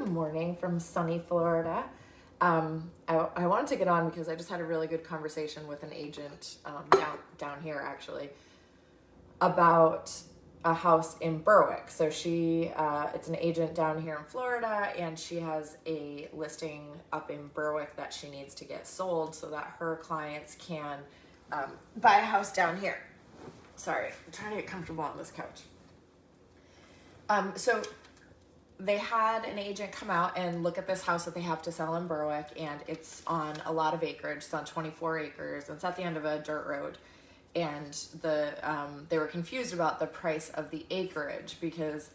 Good morning from sunny Florida. I wanted to get on because I just had a really good conversation with an agent down here actually about a house in Berwick. So it's an agent down here in Florida, and she has a listing up in Berwick that she needs to get sold so that her clients can buy a house down here. Sorry, I'm trying to get comfortable on this couch. So they had an agent come out and look at this house that they have to sell in Berwick, and it's on a lot of acreage. It's on 24 acres, and it's at the end of a dirt road. And they were confused about the price of the acreage because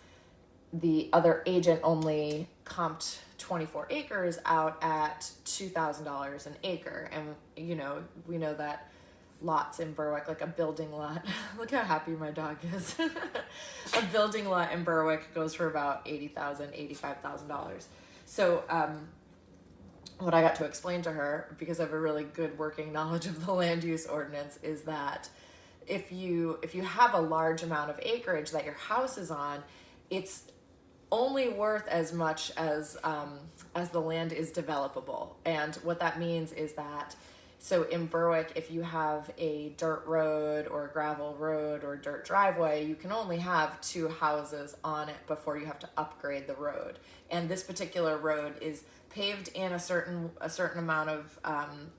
the other agent only comped 24 acres out at $2,000 an acre. And, we know that lots in Berwick, like a building lot. Look how happy my dog is. A building lot in Berwick goes for about $80,000, $85,000. So what I got to explain to her, because I have a really good working knowledge of the land use ordinance, is that if you have a large amount of acreage that your house is on, it's only worth as much as the land is developable. And what that means is that, so in Berwick, if you have a dirt road or a gravel road or dirt driveway, you can only have 2 houses on it before you have to upgrade the road. And this particular road is paved in a certain amount of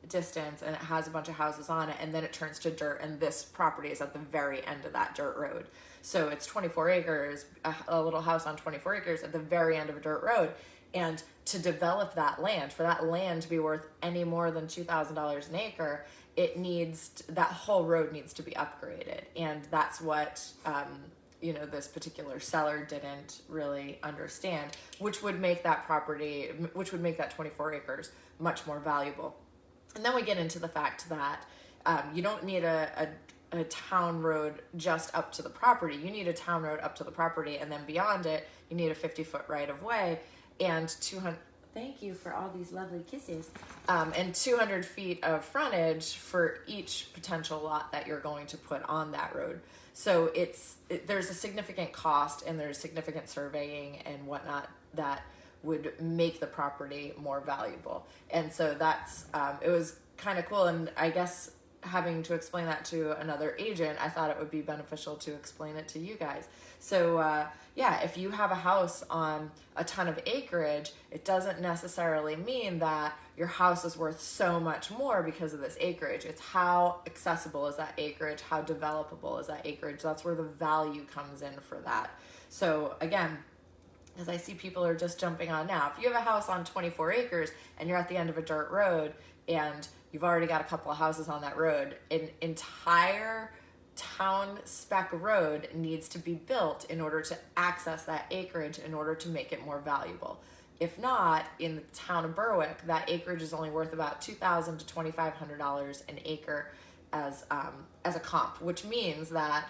distance, and it has a bunch of houses on it, and then it turns to dirt, and this property is at the very end of that dirt road. So it's 24 acres, a little house on 24 acres at the very end of a dirt road. And to develop that land, for that land to be worth any more than $2,000 an acre, that whole road needs to be upgraded. And that's what, this particular seller didn't really understand, which would make that 24 acres much more valuable. And then we get into the fact that you don't need a town road just up to the property. You need a town road up to the property, and then beyond it, you need a 50-foot right of way. And 200, thank you for all these lovely kisses, and 200 feet of frontage for each potential lot that you're going to put on that road. So there's a significant cost, and there's significant surveying and whatnot that would make the property more valuable. And so it was kind of cool. And I guess having to explain that to another agent, I thought it would be beneficial to explain it to you guys. So if you have a house on a ton of acreage, it doesn't necessarily mean that your house is worth so much more because of this acreage. It's how accessible is that acreage, how developable is that acreage. That's where the value comes in for that. So again, as I see people are just jumping on now, if you have a house on 24 acres and you're at the end of a dirt road and you've already got a couple of houses on that road, an entire town spec road needs to be built in order to access that acreage, in order to make it more valuable. If not, in the town of Berwick, that acreage is only worth about $2,000 to $2,500 an acre as a comp, which means that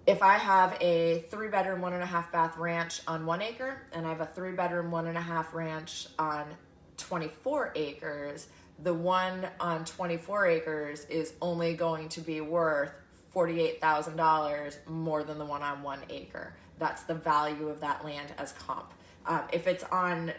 if I have a 3-bedroom, 1.5 bath ranch on 1 acre, and I have a 3-bedroom, 1.5 ranch on 24 acres, the one on 24 acres is only going to be worth $48,000 more than the one on 1 acre. That's the value of that land as comp. If it's on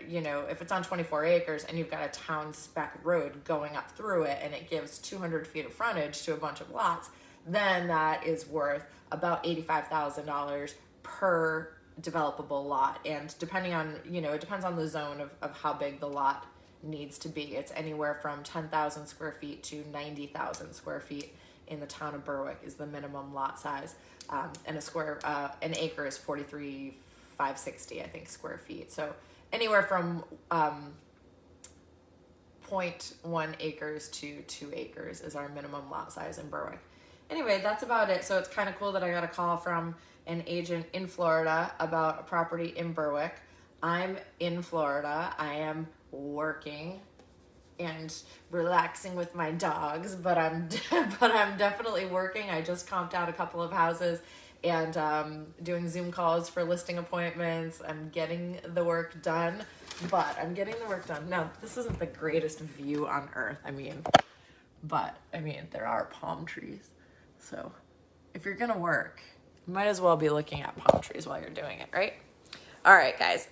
24 acres and you've got a town spec road going up through it and it gives 200 feet of frontage to a bunch of lots, then that is worth about $85,000 per developable lot. And depending on, it depends on the zone of how big the lot needs to be. It's anywhere from 10,000 square feet to 90,000 square feet in the town of Berwick is the minimum lot size. And an acre is 43,560, I think, square feet. So anywhere from 0.1 acres to 2 acres is our minimum lot size in Berwick. Anyway, that's about it. So it's kind of cool that I got a call from an agent in Florida about a property in Berwick. I'm in Florida. I am working and relaxing with my dogs, but I'm definitely working. I just comped out a couple of houses and doing Zoom calls for listing appointments. I'm getting the work done, but I'm getting the work done. Now, this isn't the greatest view on earth. But there are palm trees. So if you're gonna work, you might as well be looking at palm trees while you're doing it, right? All right, guys.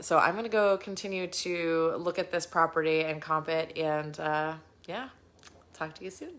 So I'm gonna go continue to look at this property and comp it, and yeah, talk to you soon.